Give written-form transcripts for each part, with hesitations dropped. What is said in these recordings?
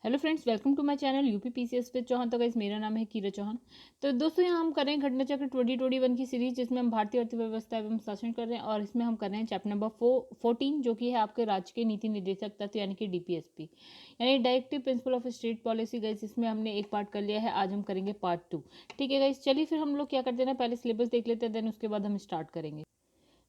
Hello friends, welcome to my channel UP PCS with Chauhan. तो guys, मेरा नाम है कीरा चौहान। तो दोस्तों, यहाँ हम कर रहे हैं घटना चक्र 2021 की सीरीज, जिसमें हम भारतीय अर्थव्यवस्था एवं शासन कर रहे हैं। और इसमें हम कर रहे हैं चैप्टर नंबर 14, जो कि है आपके राज्य के नीति निर्देशक तत्व यानी कि डीपीएसपी, यानी directive principle of state policy. Guys, इसमें हमने एक पार्ट कर लिया है, आज हम करेंगे पार्ट 2। ठीक है गाइस, चलिए फिर हम लोग क्या करते हैं ना, पहले सिलेबस देख लेते हैं, देन उसके बाद हम स्टार्ट करेंगे।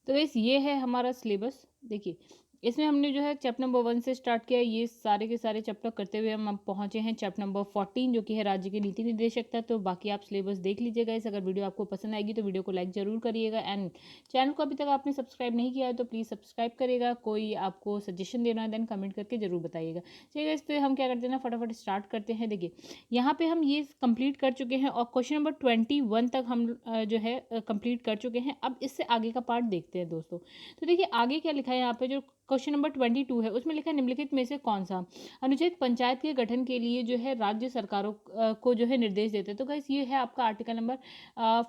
तो गाइस, ये है हमारा सिलेबस। देखिए, इसमें हमने जो है चैप्टर नंबर 1 से स्टार्ट किया। ये सारे के सारे चैप्टर करते हुए हम अब पहुंचे हैं चैप्टर नंबर 14, जो कि है राज्य के नीति निर्देशक था। तो बाकी आप सिलेबस देख लीजिएगा। इस अगर वीडियो आपको पसंद आएगी तो वीडियो को लाइक जरूर करिएगा, एंड चैनल को अभी तक आपने सब्सक्राइब नहीं किया है तो प्लीज़ सब्सक्राइब करिएगा। कोई आपको सजेशन देना है देन कमेंट करके जरूर बताइएगा। चलिए इस पर हम क्या करते हैं ना, फटाफट स्टार्ट करते हैं। देखिए, यहाँ पे हम ये कंप्लीट कर चुके हैं और क्वेश्चन नंबर 21 तक हम जो है कंप्लीट कर चुके हैं। अब इससे आगे का पार्ट देखते हैं दोस्तों। तो देखिए, आगे क्या लिखा है यहाँ पे, जो क्वेश्चन नंबर 22 है उसमें लिखा है, निम्नलिखित में से कौन सा अनुच्छेद पंचायत के गठन के लिए जो है राज्य सरकारों को जो है निर्देश देते हैं। तो गाइस, ये है आपका आर्टिकल नंबर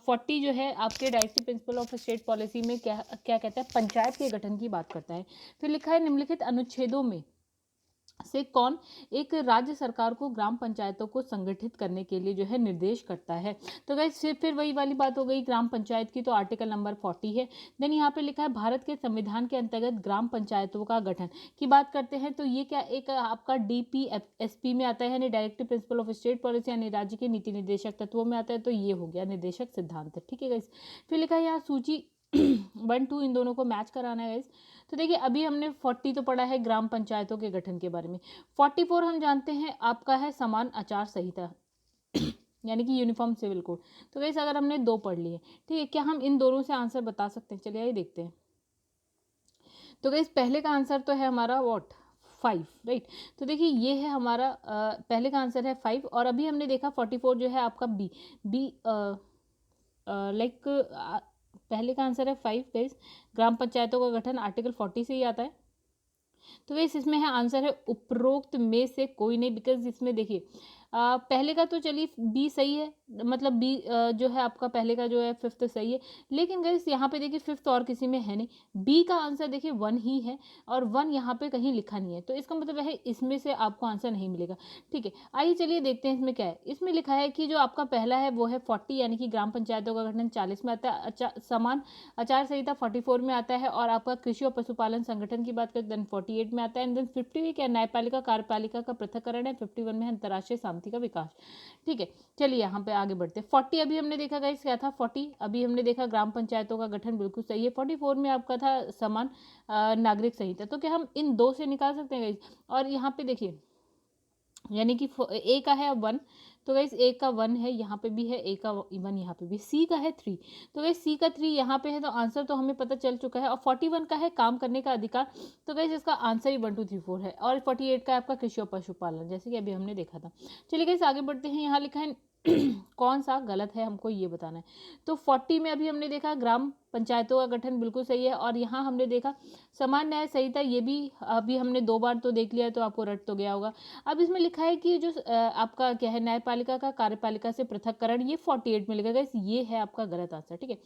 40, जो है आपके directive principle of state policy में क्या क्या कहता है, पंचायत के गठन की बात करता है। फिर लिखा है, निम्नलिखित अनुच्छेदों में से कौन एक राज्य सरकार को ग्राम पंचायतों को संगठित करने के लिए जो है निर्देश करता है। तो गाइस, फिर वही वाली बात हो गई ग्राम पंचायत की, तो आर्टिकल नंबर 40 है। देन यहाँ पे लिखा है, भारत के संविधान के अंतर्गत ग्राम पंचायतों का गठन की बात करते हैं। तो ये क्या एक आपका डीपीएसपी में आता है, यानी directive principle of state policy, यानी राज्य के नीति निर्देशक तत्वों में आता है। तो ये हो गया निर्देशक सिद्धांत। ठीक है गाइस, फिर लिखा है यहाँ सूची 1-2 इन दोनों को मैच कराना है गाइस। तो देखिए, अभी हमने 40 तो पढ़ा है ग्राम पंचायतों के गठन के बारे में। 44 हम जानते हैं आपका है समान आचार संहिता यानी कि यूनिफॉर्म सिविल कोड। तो गाइस, अगर हमने 2 पढ़ लिए, ठीक है, क्या हम इन दोनों से आंसर बता सकते हैं? चलिए आइए देखते हैं। तो गाइस, पहले का आंसर तो है हमारा व्हाट 5, राइट। तो देखिए, ये है हमारा पहले का आंसर है 5। और अभी हमने देखा 44 जो है आपका बी बी लाइक पहले का आंसर है 5 गाइस। ग्राम पंचायतों का गठन आर्टिकल 40 से ही आता है। तो गाइस, इसमें है आंसर है उपरोक्त में से कोई नहीं, बिकॉज इसमें देखिए पहले का तो चलिए बी सही है, मतलब बी जो है आपका पहले का जो है 5th सही है। लेकिन गाइस, यहाँ पे देखिए 5th और किसी में है नहीं। बी का आंसर देखिए 1 ही है, और 1 यहाँ पे कहीं लिखा नहीं है। तो इसका मतलब है इसमें से आपको आंसर नहीं मिलेगा। ठीक है, आइए चलिए देखते हैं इसमें क्या है। इसमें लिखा है कि जो आपका पहला है वो है 40, यानी कि ग्राम पंचायतों का गठन 40 में आता है। समान आचार संहिता 44 में आता है। और आपका कृषि और पशुपालन संगठन की बात करें, देन 48 में आता है। एंड देन 50 क्या न्यायपालिका कार्यपालिका का पृथक्करण है। 51 में है अंतर्राष्ट्रीय शांति का विकास। ठीक है, चलिए यहाँ पे आगे बढ़ते हैं। 40 अभी हमने देखा गाइस क्या था, 40 अभी हमने देखा ग्राम पंचायतों का गठन बिल्कुल सही है। 44 में आपका था समान नागरिक संहिता। तो क्या हम इन 2 से निकाल सकते हैं गाइस? और यहाँ पे देखिए, यानी कि ए का है 1, तो गाइस ए का 1 है, यहाँ पे भी है ए का 1, यहाँ पे भी। सी का है 3, तो गाइस सी का 3 यहाँ पे है। तो आंसर तो हमें पता चल चुका है। और 41 का है काम करने का अधिकार, तो गाइस इसका आंसर ही 1 2 3 4 है। और 48 का है आपका कृषि और पशुपालन, जैसे कि अभी हमने देखा था। चलिए गाइस, आगे बढ़ते हैं। यहाँ लिखा है कौन सा गलत है, हमको ये बताना है। तो 40 में अभी हमने देखा ग्राम पंचायतों का गठन बिल्कुल सही है। और यहाँ हमने देखा समान न्याय संहिता, ये भी अभी हमने 2 बार तो देख लिया, तो आपको रट तो गया होगा। अब इसमें लिखा है कि जो आपका क्या है, न्यायपालिका का कार्यपालिका से पृथक्करण, ये 48 में लिखा, ये है आपका गलत आंसर। ठीक है,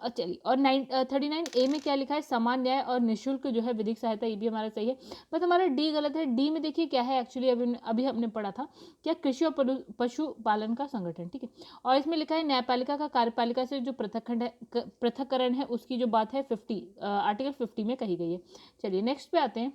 चलिए। और 39 ए में क्या लिखा है, समान न्याय और निःशुल्क जो है विधिक सहायता, ये भी हमारा सही है। बट हमारा डी गलत है। डी में देखिए क्या है एक्चुअली, अभी हमने पढ़ा था क्या, कृषि और पशुपालन का संगठन। ठीक है, और इसमें लिखा है न्यायपालिका का कार्यपालिका से जो पृथक्करण है उसकी जो बात है 50 आर्टिकल 50 में कही गई है। चलिए नेक्स्ट पे आते हैं।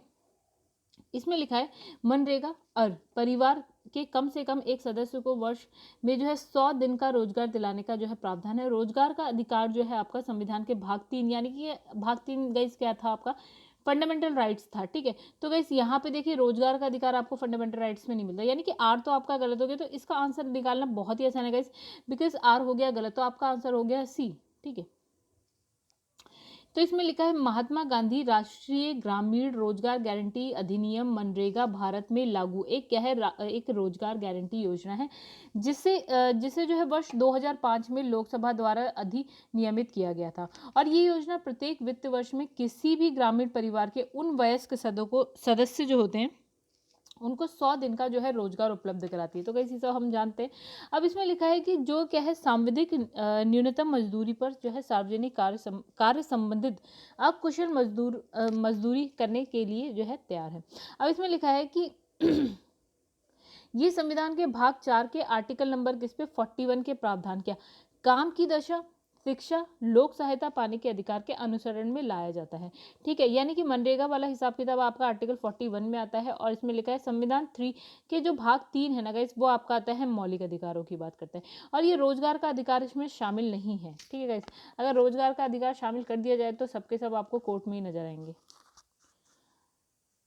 इसमें लिखा है मनरेगा और परिवार के कम से कम एक सदस्य को वर्ष में जो है 100 दिन का रोजगार दिलाने का जो है प्रावधान है। रोजगार का अधिकार जो है आपका संविधान के भाग 3, यानी कि भाग 3 गाइस क्या था आपका, फंडामेंटल राइट्स था। ठीक है, तो गाइस यहाँ पे देखिए रोजगार का अधिकार आपको फंडामेंटल राइट्स में नहीं मिलता, यानी कि आर तो आपका गलत हो गया। तो इसका आंसर निकालना बहुत ही आसान है गाइस, बिकॉज आर हो गया गलत, तो आपका आंसर हो गया सी। ठीक है, तो इसमें लिखा है महात्मा गांधी राष्ट्रीय ग्रामीण रोजगार गारंटी अधिनियम मनरेगा भारत में लागू एक क्या है, एक रोजगार गारंटी योजना है, जिसे जो है वर्ष 2005 में लोकसभा द्वारा अधिनियमित किया गया था। और ये योजना प्रत्येक वित्त वर्ष में किसी भी ग्रामीण परिवार के उन वयस्क सदस्य जो होते हैं उनको 100 दिन का जो है रोजगार उपलब्ध कराती है। तो कैसे सब हम जानते हैं। अब इसमें लिखा है कि जो क्या है, सांविधिक न्यूनतम मजदूरी पर जो है सार्वजनिक कार्य संबंधित अकुशल मजदूरी करने के लिए जो है तैयार है। अब इसमें लिखा है कि ये संविधान के भाग 4 के आर्टिकल नंबर किस पे 41 के प्रावधान क्या काम की दशा, शिक्षा, लोक सहायता पाने के अधिकार के अनुसरण में लाया जाता है। ठीक है, यानी कि मनरेगा वाला हिसाब किताब आपका आर्टिकल 41 में आता है और इसमें लिखा है संविधान 3 के जो भाग 3 है ना गाइस, वो आपका आता है मौलिक अधिकारों की बात करते हैं और ये रोजगार का अधिकार इसमें शामिल नहीं है। ठीक है गाइस, अगर रोजगार का अधिकार शामिल कर दिया जाए तो सबके सब आपको कोर्ट में ही नजर आएंगे।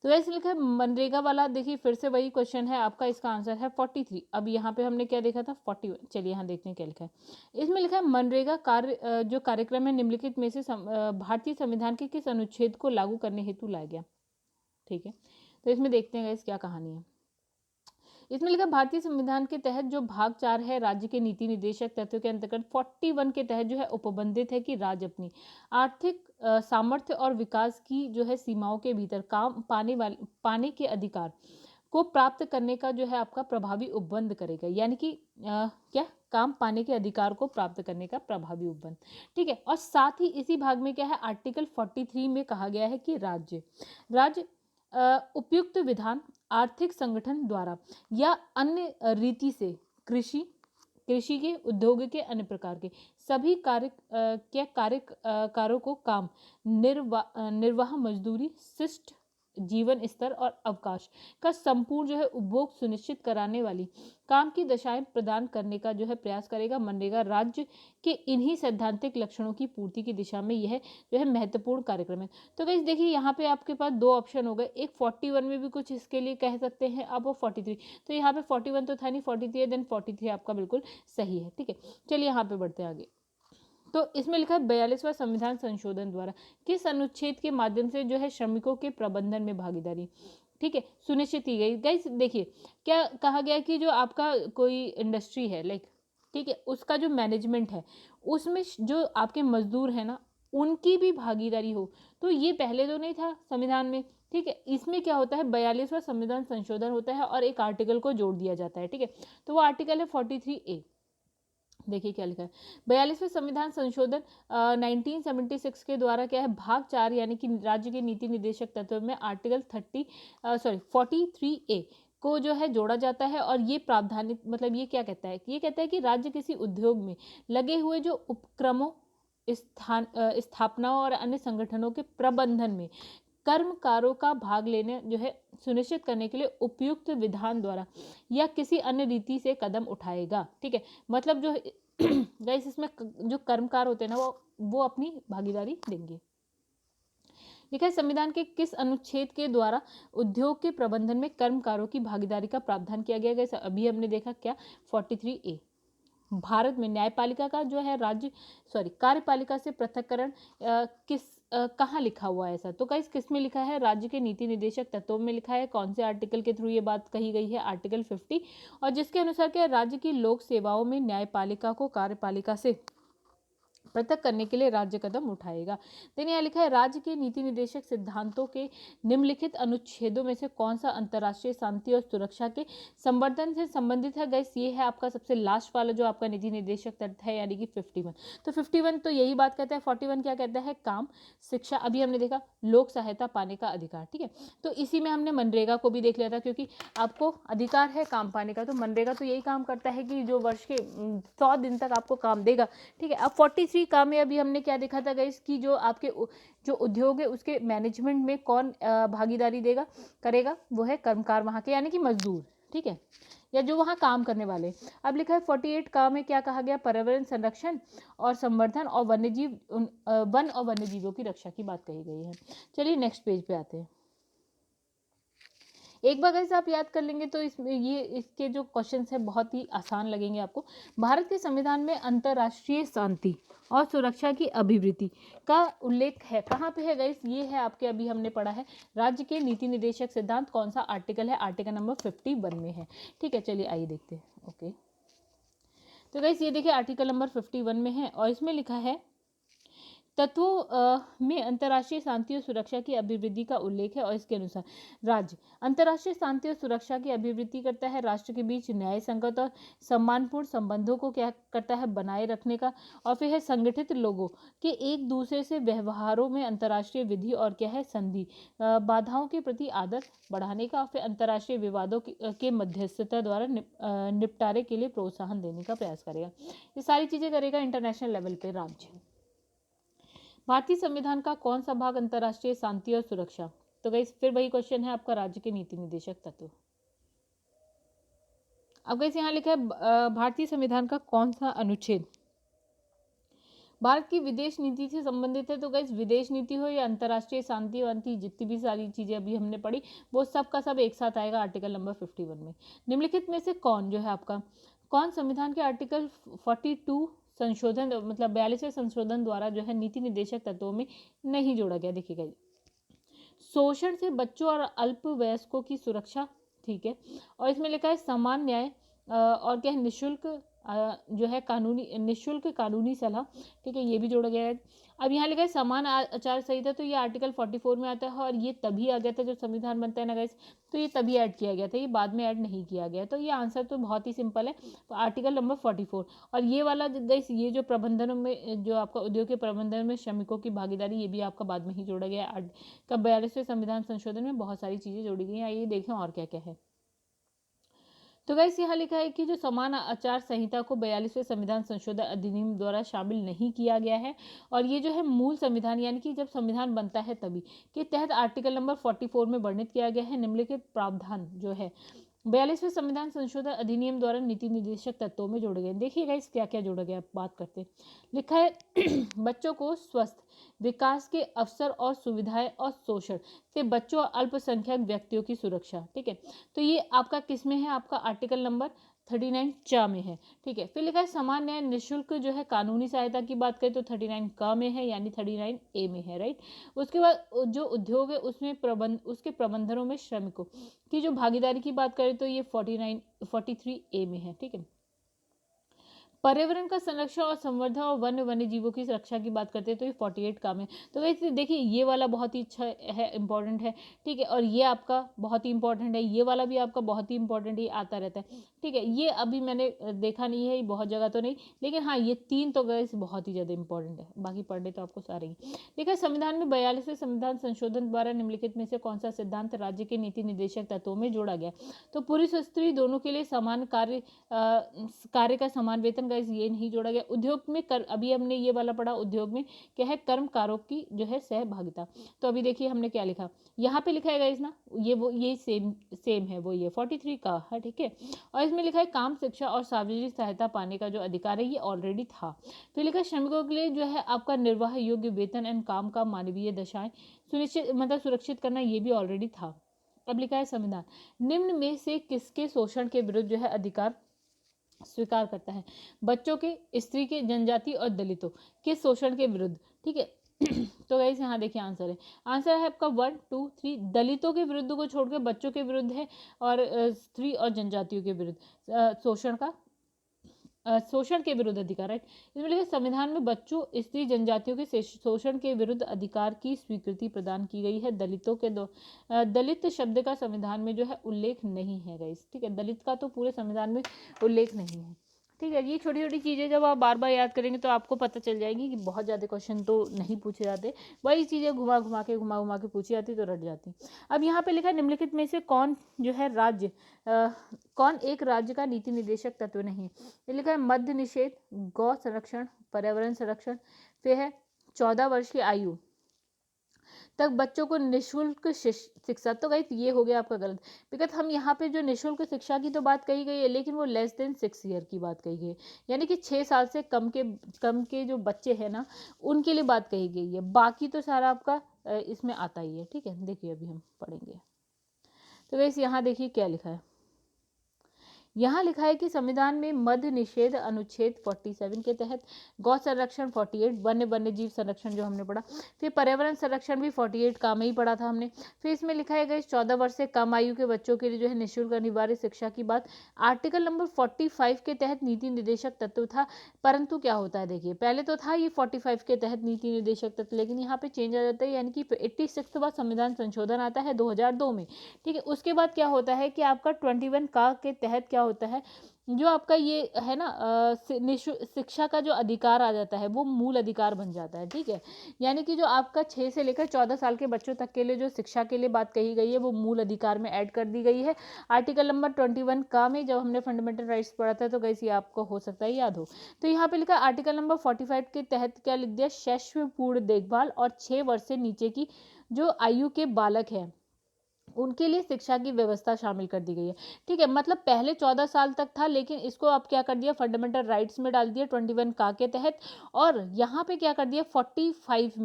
तो ऐसे लिखा है मनरेगा वाला, देखिए फिर से वही क्वेश्चन है आपका, इसका आंसर है 43। अब यहाँ पे हमने क्या देखा था 41, चलिए यहाँ देखते हैं क्या लिखा है। इसमें लिखा है मनरेगा कार्य जो कार्यक्रम है निम्नलिखित में से भारतीय संविधान के किस अनुच्छेद को लागू करने हेतु लाया गया। ठीक है, तो इसमें देखते हैं इस क्या कहानी है। इसमें लिखा भारतीय संविधान के तहत जो भाग 4 है राज्य के नीति निर्देशक तत्व के अंतर्गत 41 के तहत जो है उपबंधित है कि राज्य अपनी आर्थिक सामर्थ्य और विकास की जो है सीमाओं के भीतर काम पाने के अधिकार को प्राप्त करने का जो है आपका प्रभावी उपबंध करेगा, यानी कि क्या काम पाने के अधिकार को प्राप्त करने का प्रभावी उपबंध। ठीक है, और साथ ही इसी भाग में क्या है आर्टिकल 43 में कहा गया है कि राज्य उपयुक्त विधान आर्थिक संगठन द्वारा या अन्य रीति से कृषि के उद्योग के अन्य प्रकार के सभी कार्यकारों को काम निर्वाह मजदूरी शिष्ट जीवन स्तर और अवकाश का संपूर्ण जो है उपभोग सुनिश्चित कराने वाली काम की दशाएं प्रदान करने का जो है प्रयास करेगा। मनरेगा राज्य के इन्हीं सैद्धांतिक लक्षणों की पूर्ति की दिशा में यह जो है महत्वपूर्ण कार्यक्रम है। तो गाइस देखिए यहाँ पे आपके पास दो ऑप्शन हो गए, एक 41 में भी कुछ इसके लिए कह सकते हैं आप, और 43। तो यहाँ पे 41 तो था नहीं, 43 है, देन 43 आपका बिल्कुल सही है। ठीक है, चलिए यहाँ पे बढ़ते हैं आगे। तो इसमें लिखा है 42वां संविधान संशोधन द्वारा किस अनुच्छेद के माध्यम से जो है श्रमिकों के प्रबंधन में भागीदारी ठीक है सुनिश्चित की गई। गाइस देखिए क्या कहा गया कि जो आपका कोई इंडस्ट्री है लाइक ठीक है उसका जो मैनेजमेंट है उसमें जो आपके मजदूर है ना उनकी भी भागीदारी हो। तो ये पहले तो नहीं था संविधान में। ठीक है, इसमें क्या होता है 42वां संविधान संशोधन होता है और एक आर्टिकल को जोड़ दिया जाता है। ठीक है, तो वो आर्टिकल है 43A। देखिए क्या लिखा है 42वें संविधान संशोधन 1976 के द्वारा क्या है भाग 4 यानी कि राज्य के नीति निर्देशक तत्व में आर्टिकल 43A को जो है जोड़ा जाता है और ये प्रावधानित मतलब ये क्या कहता है ये कहता है कि राज्य किसी उद्योग में लगे हुए जो उपक्रमों स्थापनाओं और अन्य संगठनों के प्रबंधन में कर्मकारों का भाग लेने जो है सुनिश्चित करने के लिए उपयुक्त विधान द्वारा या किसी अन्य रीति से कदम उठाएगा। ठीक है, मतलब जो गाइस इसमें जो कर्मकार होते हैं ना वो अपनी भागीदारी देंगे। लिखा है संविधान के किस अनुच्छेद के द्वारा उद्योग के प्रबंधन में कर्मकारों की भागीदारी का प्रावधान किया गया है। अभी हमने देखा क्या 43A। भारत में न्यायपालिका का जो है कार्यपालिका से पृथक्करण कहाँ लिखा हुआ है ऐसा। तो गाइस किस में लिखा है राज्य के नीति निर्देशक तत्वों में लिखा है। कौन से आर्टिकल के थ्रू ये बात कही गई है आर्टिकल 50 और जिसके अनुसार क्या राज्य की लोक सेवाओं में न्यायपालिका को कार्यपालिका से पृथक करने के लिए राज्य कदम उठाएगा। देन यहाँ लिखा है राज्य के नीति निर्देशक सिद्धांतों के निम्नलिखित अनुच्छेदों में से कौन सा अंतर्राष्ट्रीय शांति और सुरक्षा के संवर्धन से संबंधित है। गाइस ये है आपका सबसे लास्ट वाला जो आपका नीति निर्देशक तत्व है यानी कि 51। तो 51 तो यही बात कहता है। 41 क्या कहता है काम शिक्षा अभी हमने देखा लोक सहायता पाने का अधिकार। ठीक है, तो इसी में हमने मनरेगा को भी देख लिया था क्योंकि आपको अधिकार है काम पाने का। तो मनरेगा तो यही काम करता है कि जो वर्ष के 100 दिन तक आपको काम देगा। ठीक है, अब 43 काम में अभी हमने क्या देखा था गाइस कि जो आपके जो उद्योग है उसके मैनेजमेंट में कौन भागीदारी करेगा वो है कर्मकार वहाँ के यानी कि मजदूर। ठीक है, या जो वहाँ काम करने वाले। अब लिखा है 48 काम में क्या कहा गया पर्यावरण संरक्षण और संवर्धन और वन और वन्य जीवों की रक्षा की बात कही गई है। चलिए नेक्स्ट पेज पे आते हैं। एक बार अगर आप याद कर लेंगे तो इसके जो क्वेश्चंस है बहुत ही आसान लगेंगे आपको। भारत के संविधान में अंतर्राष्ट्रीय शांति और सुरक्षा की अभिवृद्धि का उल्लेख है। कहाँ पे है गाइस ये है आपके अभी हमने पढ़ा है राज्य के नीति निर्देशक सिद्धांत। कौन सा आर्टिकल है आर्टिकल नंबर 51 में है। ठीक है, चलिए आइए देखते हैं। ओके, तो गाइस ये देखिए आर्टिकल नंबर 51 में है और इसमें लिखा है तत्वों में अंतर्राष्ट्रीय शांति और सुरक्षा की अभिवृद्धि का उल्लेख है और इसके अनुसार राज्य अंतर्राष्ट्रीय शांति और सुरक्षा की अभिवृद्धि करता है, राष्ट्र के बीच न्याय संगत और सम्मानपूर्ण संबंधों को क्या करता है, बनाए रखने का, और फिर है संगठित लोगों के एक दूसरे से व्यवहारों में अंतर्राष्ट्रीय विधि और क्या है संधि बाधाओं के प्रति आदर बढ़ाने का, और फिर अंतर्राष्ट्रीय विवादों के मध्यस्थता द्वारा निपटारे के लिए प्रोत्साहन देने का प्रयास करेगा। ये सारी चीजें करेगा इंटरनेशनल लेवल पे राज्य। भारतीय संविधान का कौन सा भाग अंतर्राष्ट्रीय शांति और सुरक्षा? तो गाइस फिर वही क्वेश्चन है आपका, राज्य के नीति निर्देशक तत्व। अब गाइस यहाँ लिखा है भारतीय संविधान का कौन सा अनुच्छेद भारत की विदेश नीति से संबंधित है? तो गाइस विदेश नीति हो या अंतर्राष्ट्रीय शांति वांति जितनी भी सारी चीजें अभी हमने पढ़ी वो सब का सब एक साथ आएगा आर्टिकल नंबर 51 में। निम्नलिखित में से कौन जो है आपका कौन संविधान के आर्टिकल 42 संशोधन मतलब 42वें संशोधन द्वारा जो है नीति निर्देशक तत्वों में नहीं जोड़ा गया? देखिएगा, शोषण से बच्चों और अल्पवयस्कों की सुरक्षा, ठीक है, और इसमें लिखा है समान न्याय और क्या है निःशुल्क जो है कानूनी निःशुल्क कानूनी सलाह, ठीक है, ये भी जोड़ा गया है। अब यहाँ लिखा है समान आचार संहिता, तो ये आर्टिकल 44 में आता है और ये तभी आ गया था जब संविधान बनता है ना गाइस, तो ये तभी ऐड किया गया था, ये बाद में ऐड नहीं किया गया। तो ये आंसर तो बहुत ही सिंपल है, तो आर्टिकल नंबर 44। और ये वाला गाइस ये जो प्रबंधन में जो आपका उद्योग के प्रबंधन में श्रमिकों की भागीदारी, ये भी आपका बाद में ही जोड़ा गया है। 42वें संविधान संशोधन में बहुत सारी चीजें जोड़ी गई हैं। आइए देखें और क्या क्या है। तो गाइस यहाँ लिखा है कि जो समान आचार संहिता को 42वें संविधान संशोधन अधिनियम द्वारा शामिल नहीं किया गया है, और ये जो है मूल संविधान यानी कि जब संविधान बनता है तभी के तहत आर्टिकल नंबर 44 में वर्णित किया गया है। निम्नलिखित प्रावधान जो है 42वें संविधान संशोधन अधिनियम द्वारा नीति निर्देशक तत्वों में जोड़े गए। देखिए गाइस क्या क्या जोड़ा गया, बात करते हैं। लिखा है बच्चों को स्वस्थ विकास के अवसर और सुविधाएं और शोषण से बच्चों और अल्पसंख्यक व्यक्तियों की सुरक्षा, ठीक है, तो ये आपका किस में है? आपका आर्टिकल नंबर 39 चा में है, ठीक है। फिर लिखा है समान न्याय निःशुल्क जो है कानूनी सहायता की बात करें तो 39 का में है यानी 39 ए में है, राइट। उसके बाद जो उद्योग है उसमें उसके प्रबंधनों में श्रमिकों की जो भागीदारी की बात करें तो ये 43 ए में है, ठीक है। पर्यावरण का संरक्षण और संवर्धन और वन्य जीवों की सुरक्षा की बात करते हैं तो ये 48 काम है। तो वैसे देखिए ये वाला बहुत ही अच्छा है, इंपॉर्टेंट है, ठीक है, और ये आपका बहुत ही इंपॉर्टेंट है, ये वाला भी आपका बहुत ही इंपॉर्टेंट ही आता रहता है, ठीक है। ये अभी मैंने देखा नहीं है, बहुत जगह तो नहीं, लेकिन हाँ ये 3 तो गैस बहुत ही ज़्यादा इंपॉर्टेंट है, बाकी पढ़ने तो आपको सारे ही। देखिए संविधान में 42वें संविधान संशोधन द्वारा निम्नलिखित में से कौन सा सिद्धांत राज्य के नीति निर्देशक तत्वों में जोड़ा गया? तो पुरुष और स्त्री दोनों के लिए समान कार्य का समान वेतन, ये नहीं जोड़ा गया। उद्योग में अभी हमने ये वाला पढ़ा, उद्योग में क्या है कर्मकारों की जो है सहभागिता। तो अभी देखिए हमने क्या लिखा, यहाँ पे लिखा है गाइस ना, ये सेम है, वो ये 43 का है, ठीक है। और इसमें लिखा है काम शिक्षा और सार्वजनिक सहायता पाने का जो अधिकार है ये ऑलरेडी था। फिर लिखा है श्रमिकों के लिए जो है आपका निर्वाह योग्य वेतन एंड काम का मानवीय दशाएं सुनिश्चित मतलब सुरक्षित करना, ये भी ऑलरेडी था। अब लिखा है संविधान निम्न में से किसके शोषण के विरुद्ध जो है अधिकार स्वीकार करता है? बच्चों के, स्त्री के, जनजाति और दलितों के शोषण के विरुद्ध, ठीक है। तो गाइस यहाँ देखिए आंसर है, आंसर है आपका 1 2 3। दलितों के विरुद्ध को छोड़कर बच्चों के विरुद्ध है, और स्त्री और जनजातियों के विरुद्ध शोषण के विरुद्ध अधिकार, राइट। इसमें लिखा संविधान में बच्चों, स्त्री, जनजातियों के शोषण के विरुद्ध अधिकार की स्वीकृति प्रदान की गई है। दलित शब्द का संविधान में जो है उल्लेख नहीं है गाइस, ठीक है, दलित का तो पूरे संविधान में उल्लेख नहीं है, ठीक है। ये छोटी छोटी चीज़ें जब आप बार बार याद करेंगे तो आपको पता चल जाएगी कि बहुत ज़्यादा क्वेश्चन तो नहीं पूछे जाते, वही चीज़ें घुमा घुमा के पूछी जाती तो रट जाती। अब यहाँ पे लिखा है निम्नलिखित में से कौन जो है कौन एक राज्य का नीति निर्देशक तत्व नहीं? ये लिखा है मद्य निषेध, गौ संरक्षण, पर्यावरण संरक्षण, फिर है 14 वर्ष की आयु तक बच्चों को निःशुल्क शिक्षा। तो गाइस ये हो गया आपका गलत, बिकॉज हम यहाँ पे जो निःशुल्क शिक्षा की तो बात कही गई है, लेकिन वो लेस देन 6 ईयर की बात कही गई है, यानी कि 6 साल से कम के जो बच्चे हैं ना उनके लिए बात कही गई है। बाकी तो सारा आपका इसमें आता ही है, ठीक है। देखिए अभी हम पढ़ेंगे, तो गाइस यहाँ देखिए क्या लिखा है, यहाँ लिखा है कि संविधान में मद्य निषेध अनुच्छेद 47 के तहत गौ संरक्षण 48, वन्य जीव संरक्षण जो हमने पढ़ा, फिर पर्यावरण संरक्षण भी 48 का में ही पढ़ा था हमने। फिर इसमें लिखा है गई 14 वर्ष से कम आयु के बच्चों के लिए जो है निःशुल्क अनिवार्य शिक्षा की बात आर्टिकल नंबर 45 के तहत नीति निर्देशक तत्व था। परंतु क्या होता है, देखिए पहले तो था ये 45 के तहत नीति निर्देशक तत्व, लेकिन यहाँ पे चेंज आ जाता है, यानी कि 86 के बाद संविधान संशोधन आता है 2002 में। ठीक है, उसके बाद क्या होता है कि आपका 21 का के तहत क्या होता है, जो आपका ये है ना शिक्षा का जो अधिकार आ जाता है वो मूल अधिकार बन जाता है। ठीक है, यानी कि जो आपका 6 से लेकर 14 साल के बच्चों तक के लिए जो शिक्षा के लिए बात कही गई है वो मूल अधिकार में ऐड कर दी गई है आर्टिकल नंबर 21 का में। जब हमने फंडामेंटल राइट्स पढ़ा था तो गैस ये आपको हो सकता है याद हो। तो यहाँ पे लिखा आर्टिकल नंबर 45 के तहत क्या लिख दिया, शैशवपूर्ण देखभाल और 6 वर्ष से नीचे की जो आयु के बालक हैं उनके लिए शिक्षा की व्यवस्था शामिल कर दी गई है। ठीक है, मतलब पहले 14 साल तक था, लेकिन इसको अब क्या कर दिया, फंडामेंटल राइट्स में डाल दिया 21 का के तहत। और यहाँ पे क्या कर दिया 45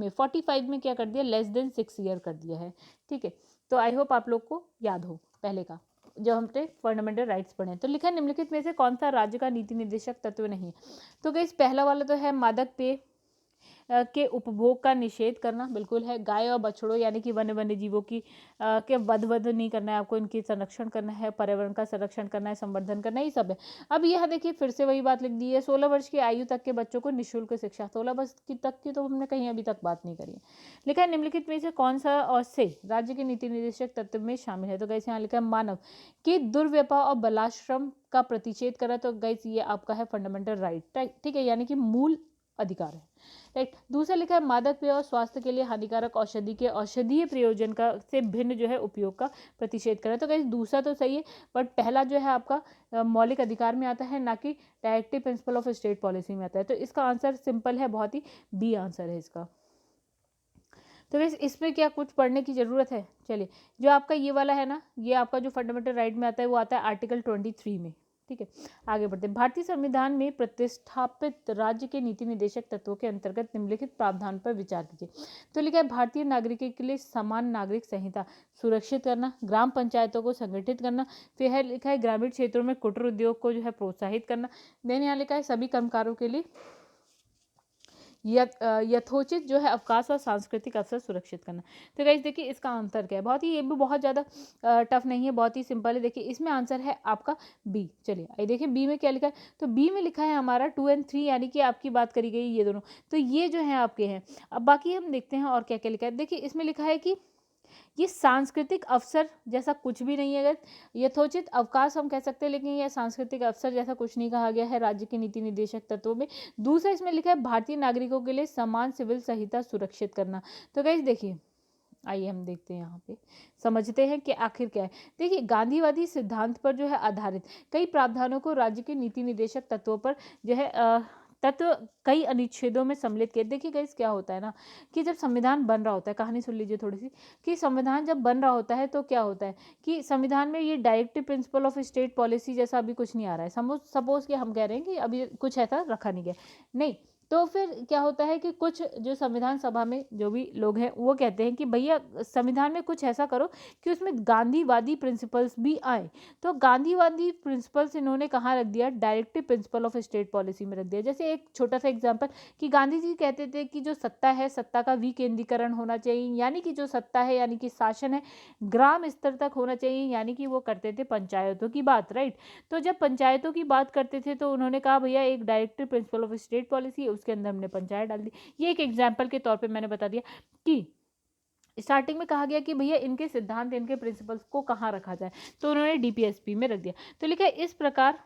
में क्या कर दिया, लेस देन 6 ईयर कर दिया है। ठीक है, तो आई होप आप लोग को याद हो पहले का जब हमने फंडामेंटल राइट्स पढ़े। तो लिखा निम्नलिखित में से कौन सा राज्य का नीति निर्देशक तत्व नहीं है। तो गाइस पहला वाला तो है मादक पेय के उपभोग का निषेध करना, बिल्कुल है। गाय और बछड़ों यानी कि वन्य जीवों की के वध नहीं करना है आपको, इनकी संरक्षण करना है, पर्यावरण का संरक्षण करना है, संवर्धन करना है, ये सब है। अब यह देखिए फिर से वही बात लिख दी है, 16 वर्ष की आयु तक के बच्चों को निःशुल्क शिक्षा। 16 वर्ष की तक की तो हमने कहीं अभी तक बात नहीं करी है। लिखा है निम्नलिखित में से कौन सा और से राज्य के नीति निर्देशक तत्व में शामिल है। तो कैसे यहाँ लिखा है मानव के दुर्व्यवहार और बलाश्रम का प्रतिषेध करा। तो गाइस ये आपका है फंडामेंटल राइट। ठीक है, यानी कि मूल अधिकार है। राइट, दूसरा लिखा है मादक पेय और स्वास्थ्य के लिए हानिकारक औषधि के औषधीय प्रयोजन का से भिन्न जो है उपयोग का प्रतिषेध करें। तो गाइस दूसरा तो सही है, बट पहला जो है आपका मौलिक अधिकार में आता है, ना कि directive principle of state policy में आता है। तो इसका आंसर सिंपल है, बहुत ही बी आंसर है इसका। तो गाइस इसमें क्या कुछ पढ़ने की जरूरत है। चलिए, जो आपका ये वाला है ना, ये आपका जो फंडामेंटल राइट में आता है वो आता है आर्टिकल 23 में। ठीक है, आगे बढ़ते हैं। भारतीय संविधान में प्रतिष्ठापित राज्य के नीति निर्देशक तत्वों के अंतर्गत निम्नलिखित प्रावधान पर विचार कीजिए। तो लिखा है भारतीय नागरिकों के लिए समान नागरिक संहिता सुरक्षित करना, ग्राम पंचायतों को संगठित करना, फिर है लिखा है ग्रामीण क्षेत्रों में कुटीर उद्योग को जो है प्रोत्साहित करना, देन यहाँ लिखा है सभी कर्मकारों के लिए यथोचित जो है अवकाश और सांस्कृतिक अवसर सुरक्षित करना। तो गाइस देखिए इसका आंसर क्या है, बहुत ही ये भी बहुत ज़्यादा टफ नहीं है, बहुत ही सिंपल है। देखिए इसमें आंसर है आपका बी। चलिए आइए देखिए बी में क्या लिखा है। तो बी में लिखा है हमारा 2 और 3, यानी कि आपकी बात करी गई ये दोनों, तो ये जो है आपके हैं। अब बाकी हम देखते हैं और क्या क्या लिखा है। देखिए इसमें लिखा है कि ये सांस्कृतिक अवसर जैसा कुछ भी नहीं है। अगर यथोचित अवकाश हम कह सकते हैं, लेकिन यह सांस्कृतिक अवसर जैसा कुछ नहीं कहा गया है राज्य के नीति निर्देशक तत्वों में। दूसरा इसमें लिखा है भारतीय नागरिकों के लिए समान सिविल संहिता सुरक्षित करना। तो गाइस देखिए आइए हम देखते हैं, यहाँ पे समझते हैं कि आखिर क्या है। देखिए गांधीवादी सिद्धांत पर जो है आधारित कई प्रावधानों को राज्य के नीति निर्देशक तत्वों पर जो है तत्व कई अनुच्छेदों में सम्मिलित किए। देखिए गाइस क्या होता है ना कि जब संविधान बन रहा होता है, कहानी सुन लीजिए थोड़ी सी, कि संविधान जब बन रहा होता है तो क्या होता है कि संविधान में ये directive principle of state policy जैसा अभी कुछ नहीं आ रहा है। सपोज कि हम कह रहे हैं कि अभी कुछ ऐसा रखा नहीं गया, नहीं, तो फिर क्या होता है कि कुछ जो संविधान सभा में जो भी लोग हैं वो कहते हैं कि भैया संविधान में कुछ ऐसा करो कि उसमें गांधीवादी प्रिंसिपल्स भी आए। तो गांधीवादी प्रिंसिपल्स इन्होंने कहाँ रख दिया, directive principle of state policy में रख दिया। जैसे एक छोटा सा एग्जांपल कि गांधी जी कहते थे कि जो सत्ता है सत्ता का विकेंद्रीकरण होना चाहिए, यानी कि जो सत्ता है यानी कि शासन है ग्राम स्तर तक होना चाहिए, यानी कि वो करते थे पंचायतों की बात। राइट, तो जब पंचायतों की बात करते थे तो उन्होंने कहा भैया एक directive principle of state policy, उसके अंदर हमने पंचायत डाल दी। ये एक एग्जाम्पल के तौर पे मैंने बता दिया कि स्टार्टिंग में कहा गया कि भैया इनके सिद्धांत इनके प्रिंसिपल्स को कहाँ रखा जाए, तो उन्होंने डीपीएसपी में रख दिया। तो लिखा है इस प्रकार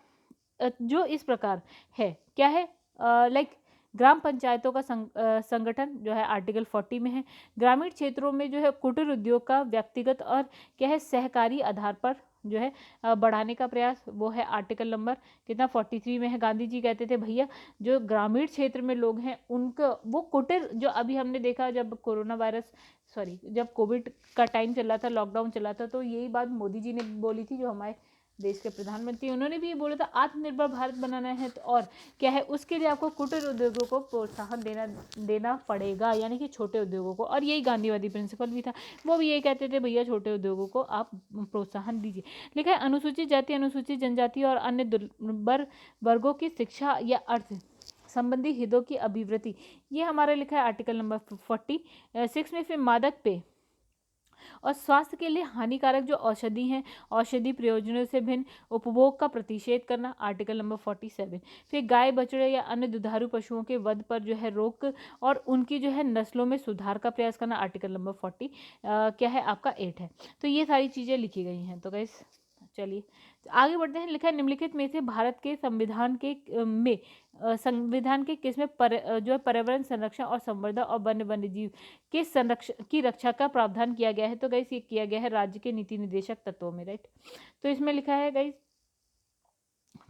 जो इस प्रकार है क्या है, लाइक ग्राम पंचायतों का संगठन जो है आर्टिकल 40 में है। ग्रामीण क्षेत्रों में जो है कुटीर उद्योग का व्यक्तिगत और क्या है सहकारी आधार पर जो है बढ़ाने का प्रयास, वो है आर्टिकल नंबर कितना 43 में है। गांधी जी कहते थे भैया जो ग्रामीण क्षेत्र में लोग हैं उनका वो कुटीर, जो अभी हमने देखा जब कोरोना वायरस जब कोविड का टाइम चल रहा था, लॉकडाउन चला था, तो यही बात मोदी जी ने बोली थी, जो हमारे देश के प्रधानमंत्री, उन्होंने भी ये बोला था आत्मनिर्भर भारत बनाना है, तो और क्या है उसके लिए आपको कुटीर उद्योगों को प्रोत्साहन देना पड़ेगा, यानी कि छोटे उद्योगों को। और यही गांधीवादी प्रिंसिपल भी था, वो भी यही कहते थे भैया छोटे उद्योगों को आप प्रोत्साहन दीजिए। लिखा है अनुसूचित जाति, अनुसूचित जनजाति और अन्य दुर्बल वर्गों की शिक्षा या अर्थ संबंधी हितों की अभिवृद्धि, ये हमारा लिखा है आर्टिकल नंबर 46 में। फिर मादक पेय और स्वास्थ्य के लिए हानिकारक जो औषधि हैं, औषधि प्रयोजनों से भिन्न उपभोग का प्रतिषेध करना, आर्टिकल नंबर 47। फिर गाय बछड़े या अन्य दुधारू पशुओं के वध पर जो है रोक और उनकी जो है नस्लों में सुधार का प्रयास करना, आर्टिकल नंबर 40 क्या है आपका 8 है। तो ये सारी चीज़ें लिखी गई हैं। तो गाइस चलिए आगे बढ़ते हैं। लिखा है निम्नलिखित में से भारत के संविधान के किस में जो है पर्यावरण संरक्षण और संवर्धन और वन्य जीव के संरक्षण की रक्षा का प्रावधान किया गया है। तो गाइस ये किया गया है राज्य के नीति निर्देशक तत्वों में, राइट। तो इसमें लिखा है गाइस,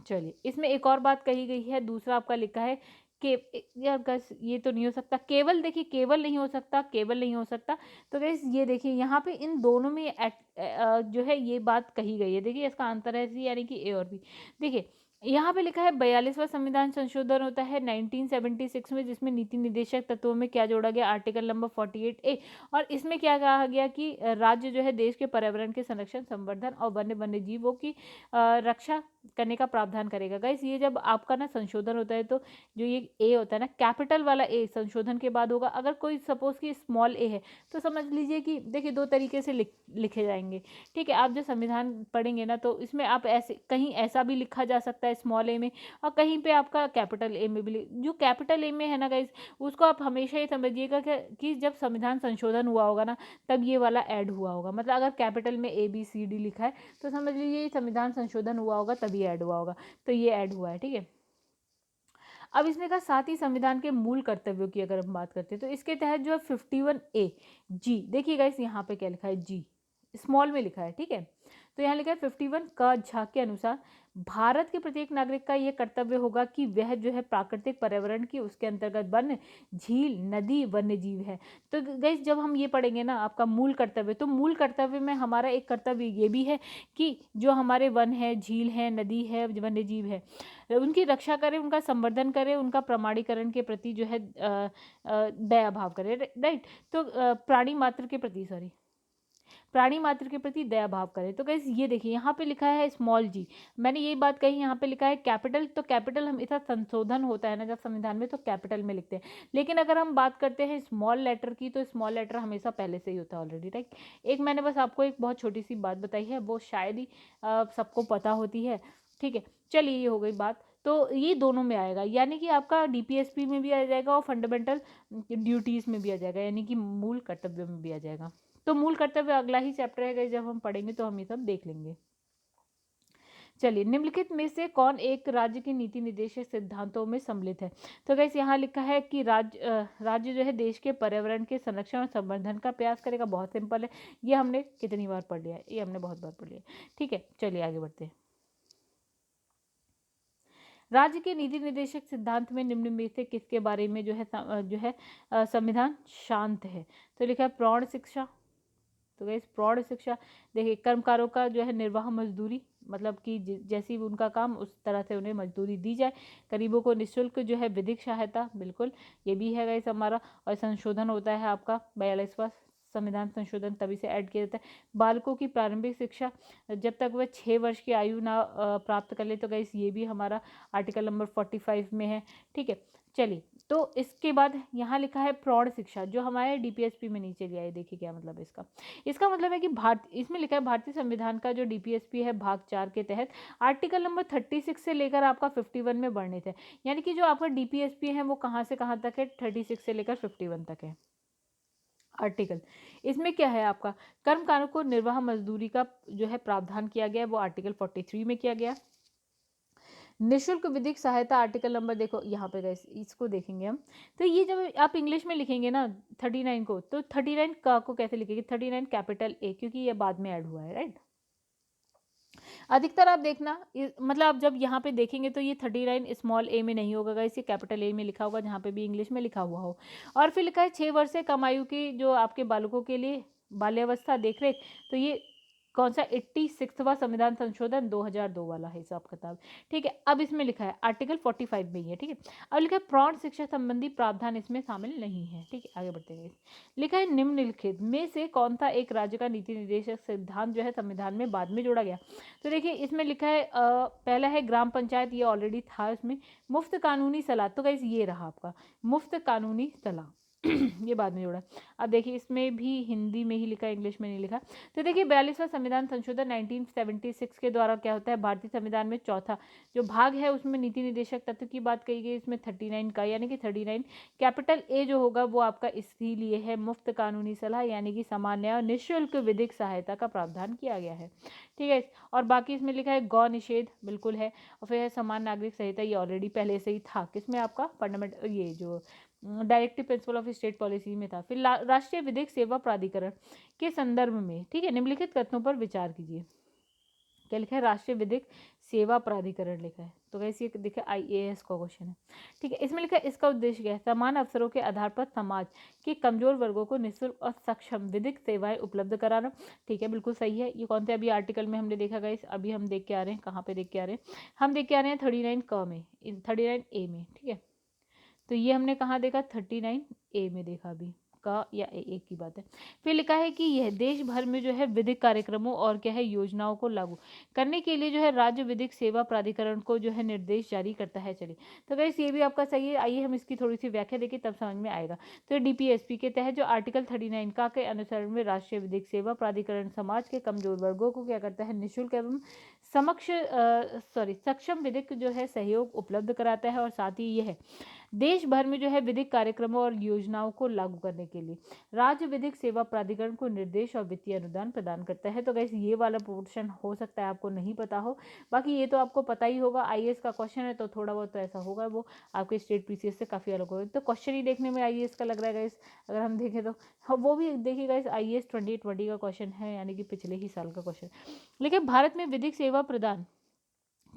चलिए इसमें एक और बात कही गई है, दूसरा आपका लिखा है के यार गाइस ये तो नहीं हो सकता, केवल देखिए केवल नहीं हो सकता, केवल नहीं हो सकता। तो गाइस ये देखिए यहाँ पे इन दोनों में जो है ये बात कही गई है। देखिए इसका आंसर है सी, यानी कि ए और बी। देखिए यहाँ पे लिखा है 42वां संविधान संशोधन होता है 1976 में, जिसमें नीति निर्देशक तत्वों में क्या जोड़ा गया, आर्टिकल नंबर 48A। और इसमें क्या कहा गया कि राज्य जो है देश के पर्यावरण के संरक्षण, संवर्धन और वन्य जीवों की रक्षा करने का प्रावधान करेगा। गाइस ये जब आपका ना संशोधन होता है तो जो ये ए होता है ना, कैपिटल वाला ए संशोधन के बाद होगा। अगर कोई सपोज कि स्मॉल ए है तो समझ लीजिए कि देखिए दो तरीके से लिखे जाएंगे, ठीक है। आप जो संविधान पढ़ेंगे ना तो इसमें आप ऐसे कहीं ऐसा भी लिखा जा सकता है स्मॉल ए में, और कहीं पे आपका कैपिटल ए में भी। जो कैपिटल ए में है ना गाइस, उसको आप हमेशा ये समझिएगा कि जब संविधान संशोधन हुआ होगा ना तब ये वाला ऐड हुआ होगा। मतलब अगर कैपिटल में ABCD लिखा है तो समझ लीजिए संविधान संशोधन हुआ होगा तभी ऐड हुआ होगा, तो ये ऐड हुआ है, ठीक है। अब इसने कहा साथ ही संविधान के मूल कर्तव्यों की अगर हम बात करते हैं तो इसके तहत जो है 51A जी, देखिएगा इस यहाँ पे क्या लिखा है, जी स्मॉल में लिखा है, ठीक है। तो यहाँ लिखा है 51 का झा के अनुसार भारत के प्रत्येक नागरिक का यह कर्तव्य होगा कि वह जो है प्राकृतिक पर्यावरण की उसके अंतर्गत वन, झील, नदी, वन्य जीव है। तो गाइस जब हम ये पढ़ेंगे ना आपका मूल कर्तव्य, तो मूल कर्तव्य में हमारा एक कर्तव्य ये भी है कि जो हमारे वन है, झील है, नदी है, वन्य जीव है, उनकी रक्षा करें, उनका संवर्धन करें, उनका प्रमाणीकरण के प्रति जो है दया भाव करें, राइट। तो प्राणी मात्र के प्रति दया भाव करें। तो गाइस ये देखिए यहाँ पे लिखा है स्मॉल जी, मैंने यही बात कही, यहाँ पे लिखा है कैपिटल। तो कैपिटल हमेशा संशोधन होता है ना जब संविधान में, तो कैपिटल में लिखते हैं। लेकिन अगर हम बात करते हैं स्मॉल लेटर की, तो स्मॉल लेटर हमेशा पहले से ही होता है ऑलरेडी, राइट। एक मैंने बस आपको एक बहुत छोटी सी बात बताई है, वो शायद ही सबको पता होती है, ठीक है। चलिए ये हो गई बात। तो ये दोनों में आएगा, यानी कि आपका DPSP में भी आ जाएगा और फंडामेंटल ड्यूटीज़ में भी आ जाएगा, यानी कि मूल कर्तव्यों में भी आ जाएगा। तो मूल कर्तव्य अगला ही चैप्टर है, जब हम पढ़ेंगे तो हम ये सब देख लेंगे। चलिए निम्नलिखित में से कौन एक राज्य के नीति निर्देशक सिद्धांतों में सम्मिलित है। तो गाइस यहाँ लिखा है कि राज्य जो है देश के पर्यावरण के संरक्षण और संवर्धन का प्रयास करेगा। बहुत सिंपल है, ये हमने कितनी बार पढ़ लिया है, ये हमने बहुत बार पढ़ लिया है, ठीक है। चलिए आगे बढ़ते हैं। राज्य के नीति निर्देशक सिद्धांत में निम्न में से किसके बारे में जो है संविधान शांत है। तो लिखा है प्रौढ़ शिक्षा। तो गाइस प्रौढ़ शिक्षा, देखिए कर्मकारों का जो है निर्वाह मजदूरी, मतलब कि जैसी भी उनका काम उस तरह से उन्हें मजदूरी दी जाए। गरीबों को निःशुल्क जो है विधिक सहायता, बिल्कुल ये भी है गाइस हमारा। और संशोधन होता है आपका 42वां संविधान संशोधन तभी से ऐड किया जाता है। बालकों की प्रारंभिक शिक्षा जब तक वह 6 वर्ष की आयु ना प्राप्त कर ले, तो गाइस ये भी हमारा आर्टिकल नंबर 45 में है, ठीक है। चलिए तो इसके बाद यहाँ लिखा है प्रौढ़ शिक्षा, जो हमारे DPSP में नीचे गया है। देखिए क्या मतलब है इसका मतलब है कि इसमें लिखा है भारतीय संविधान का जो DPSP है भाग 4 के तहत आर्टिकल नंबर 36 से लेकर आपका 51 में वर्णित है। यानी कि जो आपका DPSP है वो कहाँ से कहाँ तक है, 36 से लेकर 51 तक है आर्टिकल। इसमें क्या है आपका कर्मकारों को निर्वाह मजदूरी का जो है प्रावधान किया गया है, वो आर्टिकल 43 में किया गया। निःशुल्क विधिक सहायता आर्टिकल नंबर, देखो यहाँ पे गाइस इसको देखेंगे हम। तो ये जब आप इंग्लिश में लिखेंगे ना 39 को, तो 39 का को कैसे लिखेंगे, 39 कैपिटल A, क्योंकि ये बाद में ऐड हुआ है, राइट। अधिकतर आप देखना मतलब आप जब यहाँ पे देखेंगे तो ये 39 स्मॉल a में नहीं होगा गाइस, ये कैपिटल A में लिखा होगा, जहाँ पे भी इंग्लिश में लिखा हुआ हो। और फिर लिखा है 6 वर्ष से कम आयु की जो आपके बालकों के लिए बाल्यावस्था देखरेख, तो ये कौन सा 86वां संविधान संशोधन 2002 वाला है हिसाब किताब। ठीक है, अब इसमें लिखा है आर्टिकल 45 में ही है। ठीक है, अब लिखा है प्रौढ़ शिक्षा संबंधी प्रावधान इसमें शामिल नहीं है। ठीक है, आगे बढ़ते हैं। लिखा है निम्नलिखित में से कौन सा एक राज्य का नीति निर्देशक सिद्धांत जो है संविधान में बाद में जोड़ा गया। तो देखिए इसमें लिखा है पहला है ग्राम पंचायत, ये ऑलरेडी था इसमें। मुफ्त कानूनी सलाह, तो गाइस ये रहा आपका मुफ्त कानूनी सलाह ये बाद में जोड़ा। अब देखिए इसमें भी हिंदी में ही लिखा है, इंग्लिश में नहीं लिखा। तो देखिए 42वां संविधान संशोधन 1976 के द्वारा क्या होता है, भारतीय संविधान में चौथा जो भाग है उसमें नीति निर्देशक तत्व की बात कही गई। इसमें 39 का यानी कि 39 कैपिटल ए जो होगा वो आपका इसीलिए है मुफ्त कानूनी सलाह यानी कि सामान्य और निःशुल्क विधिक सहायता का प्रावधान किया गया है। ठीक है, और बाकी इसमें लिखा है गौ निषेध, बिल्कुल है। और फिर है समान नागरिक संहिता, ये ऑलरेडी पहले से ही था किसमें आपका फंडामेंटल, ये जो directive principle of state policy में था। फिर राष्ट्रीय विधिक सेवा प्राधिकरण के संदर्भ में, ठीक है, निम्नलिखित कथनों पर विचार कीजिए। क्या लिखा है, राष्ट्रीय विधिक सेवा प्राधिकरण लिखा है। तो वैसे ये देखिए IAS का क्वेश्चन है। ठीक है, इसमें लिखा है इसका उद्देश्य क्या है, समान अवसरों के आधार पर समाज के कमजोर वर्गों को निःशुल्क और सक्षम विधिक सेवाएं उपलब्ध कराना। ठीक है, बिल्कुल सही है। ये कौन से अभी आर्टिकल में हमने देखा गाइस, अभी हम देख के आ रहे हैं, कहाँ पे देख के आ रहे हैं, हम देख के आ रहे हैं 39 क में, 39A में। ठीक है, तो ये हमने कहाँ देखा, 39A में देखा अभी, का या एक की बात है। फिर लिखा है कि यह देश भर में जो है विधिक कार्यक्रमों और क्या है योजनाओं को लागू करने के लिए जो है राज्य विधिक सेवा प्राधिकरण को जो है निर्देश जारी करता है। चलिए, तो गाइस ये भी आपका सही है। आइए हम इसकी थोड़ी सी व्याख्या देखें तब समझ में आएगा। तो DPSP के तहत जो आर्टिकल 39 का के अनुसरण में राष्ट्रीय विधिक सेवा प्राधिकरण समाज के कमजोर वर्गों को क्या करता है, निःशुल्क एवं सक्षम विधिक जो है सहयोग उपलब्ध कराता है। और साथ ही यह देश भर में जो है विधिक कार्यक्रमों और योजनाओं को लागू करने के लिए राज्य विधिक सेवा प्राधिकरण को निर्देश और वित्तीय अनुदान प्रदान करता है। तो गाइस ये वाला पोर्शन हो सकता है आपको नहीं पता हो, बाकी ये तो आपको पता ही होगा। IAS का क्वेश्चन है तो थोड़ा बहुत तो ऐसा होगा, वो आपके स्टेट PCS से काफ़ी अलग होगा। तो क्वेश्चन ही देखने में IAS का लग रहा है गाइस, अगर हम देखें तो हाँ, वो भी देखिए गाइस IAS 2020 का क्वेश्चन है, यानी कि पिछले ही साल का क्वेश्चन। लेकिन भारत में विधिक सेवा प्रदान